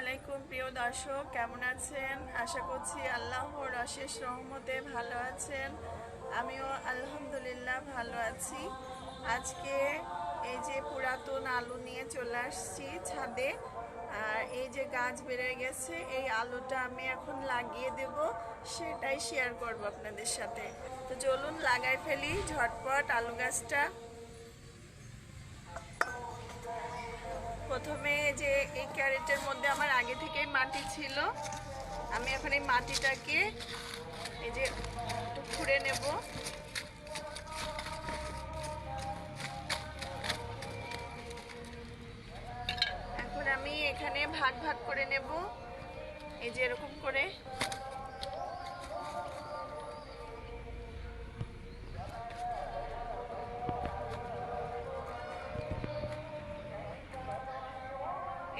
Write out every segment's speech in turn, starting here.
আলাইকুম প্রিয় দর্শক, কেমন আছেন? আশা করছি আল্লাহর অশেষ রহমতে ভালো আছেন। আমিও আলহামদুলিল্লাহ ভালো আছি। আজকে এই যে পুরাতন আলু নিয়ে চলে আসছি ছাদে। আর এই যে গাছ বেড়ে গেছে, এই আলুটা আমি এখন লাগিয়ে দেব, সেটাই শেয়ার করব আপনাদের সাথে। তো চলুন লাগাই ফেলি ঝটপট আলু গাছটা। প্রথমে যে এই ক্যারেটের মধ্যে আমার আগে থেকেই মাটি ছিল, আমি এখন এই মাটিটাকে এই যে একটু খুঁড়ে নেব। এখন আমি এখানে ভাগ ভাগ করে নেব, এই যে এরকম করে।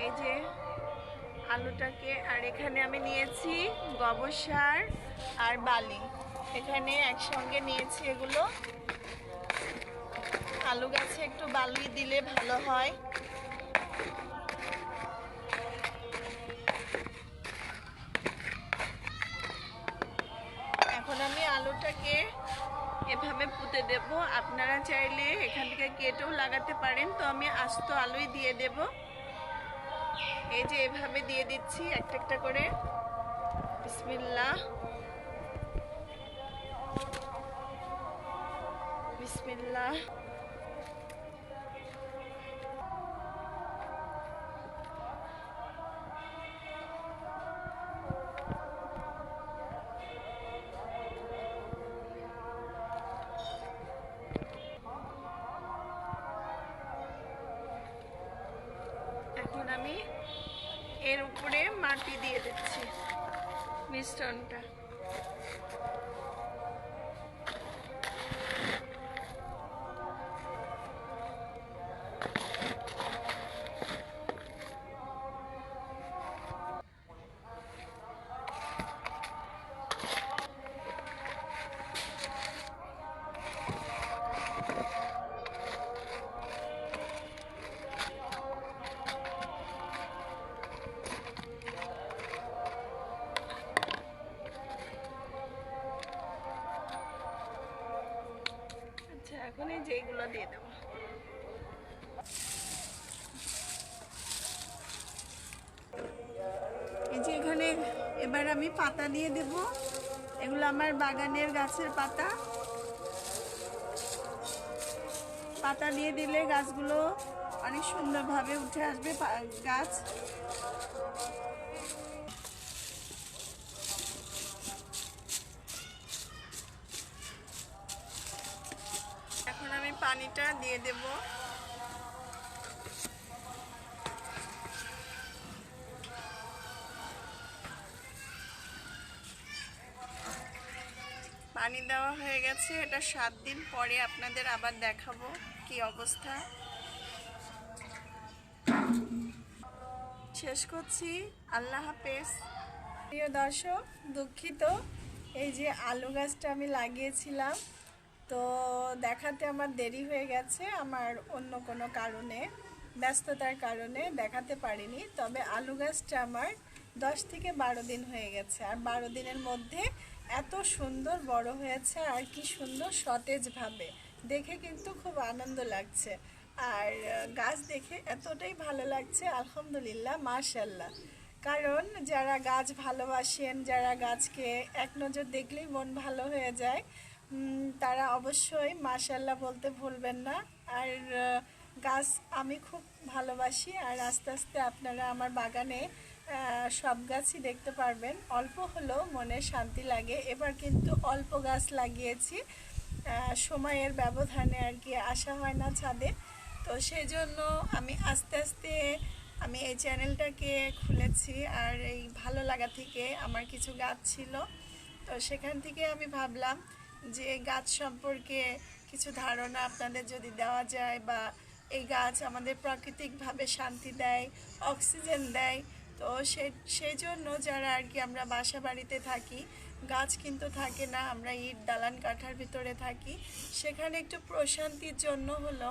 এই যে আলুটাকে, আর এখানে আমি নিয়েছি গোবর সার আর বালি, এখানে একসঙ্গে নিয়েছি এগুলো। আলু গাছে একটু বালি দিলে ভালো হয়। এখন আমি আলুটাকে এভাবে পুঁতে দেব। আপনারা চাইলে এখান থেকে কেটেও লাগাতে পারেন, তো আমি আস্ত আলুই দিয়ে দেব। এই যে এভাবে দিয়ে দিচ্ছি একটা একটা করে। বিসমিল্লাহ বিসমিল্লাহ। এখন আমি এর উপরে মাটি দিয়ে দিচ্ছি মিশ্রণটা। আচ্ছা, এখন এই যে এগুলো দিয়ে দেবো। এই যে এখানে এবার আমি পাতা দিয়ে দেব। এগুলো আমার বাগানের গাছের পাতা। পাতা দিয়ে দিলে গাছগুলো অনেক সুন্দরভাবে উঠে আসবে গাছ। এখন আমি পানিটা দিয়ে দেব। পানি দেওয়া হয়ে গেছে। এটা 7 দিন পরে আপনাদের আবার দেখাবো কি অবস্থা। শেষ করছি, আল্লাহ হাফেজ। প্রিয় দর্শক, দুঃখিত, এই যে আলু গাছটা আমি লাগিয়েছিলাম, তো দেখাতে আমার দেরি হয়ে গেছে। আমার অন্য কোনো কারণে, ব্যস্ততার কারণে দেখাতে পারিনি। তবে আলু গাছটা আমার 10 থেকে 12 দিন হয়ে গেছে, আর 12 দিনের মধ্যে এত সুন্দর বড় হয়েছে, আর কি সুন্দর সতেজভাবে, দেখে কিন্তু খুব আনন্দ লাগছে। আর গাছ দেখে এতটাই ভালো লাগছে, আলহামদুলিল্লাহ, মাশাআল্লাহ। কারণ যারা গাছ ভালোবাসেন, যারা গাছকে এক নজর দেখলেই মন ভালো হয়ে যায়, তারা অবশ্যই মাশাআল্লাহ বলতে ভুলবেন না। আর গাছ আমি খুব ভালোবাসি, আর আস্তে আস্তে আপনারা আমার বাগানে সব গাছই দেখতে পারবেন। অল্প হলেও মনে শান্তি লাগে। এবার কিন্তু অল্প গাছ লাগিয়েছি, সময়ের ব্যবধানে আর কি আসা হয় না ছাদে, তো সেই জন্য আমি আস্তে আস্তে আমি এই চ্যানেলটাকে খুলেছি। আর এই ভালো লাগা থেকে আমার কিছু গাছ ছিল, তো সেখান থেকে আমি ভাবলাম যে গাছ সম্পর্কে কিছু ধারণা আপনাদের যদি দেওয়া যায়, বা এই গাছ আমাদের প্রাকৃতিকভাবে শান্তি দেয়, অক্সিজেন দেয়। তো সেই জন্য যারা আর কি আমরা বাসা বাড়িতে থাকি, গাছ কিন্তু থাকে না, আমরা ইট দালান কাঠার ভিতরে থাকি, সেখানে একটু প্রশান্তির জন্য হলো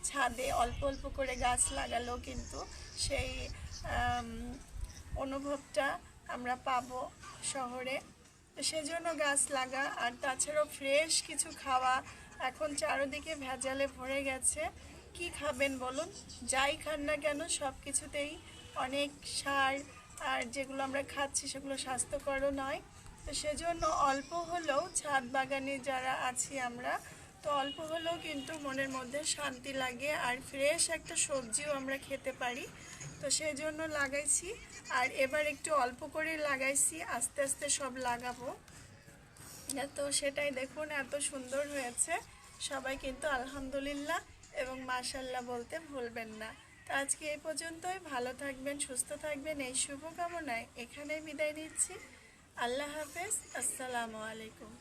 ছাদে অল্প অল্প করে গাছ লাগালো কিন্তু সেই অনুভবটা আমরা পাবো শহরে। তো সেজন্য গাছ লাগা, আর তাছাড়াও ফ্রেশ কিছু খাওয়া। এখন চারদিকে ভেজালে ভরে গেছে, কি খাবেন বলুন? যাই খান না কেন সব কিছুতেই অনেক সার, আর যেগুলো আমরা খাচ্ছি সেগুলো স্বাস্থ্যকরও নয়। তো সেজন্য অল্প হলেও ছাদ বাগানে যারা আছি আমরা, তো অল্প হলেও কিন্তু মনের মধ্যে শান্তি লাগে, আর ফ্রেশ একটা সবজিও আমরা খেতে পারি। তো সেই জন্য লাগাইছি, আর এবার একটু অল্প করে লাগাইছি, আস্তে আস্তে সব লাগাবো। তো সেটাই দেখুন এত সুন্দর হয়েছে। সবাই কিন্তু আলহামদুলিল্লাহ এবং মাশাল্লাহ বলতে ভুলবেন না। তো আজকে এই পর্যন্তই। ভালো থাকবেন, সুস্থ থাকবেন, এই শুভকামনায় এখানেই বিদায় নিচ্ছি। আল্লাহ হাফেজ, আসসালামু আলাইকুম।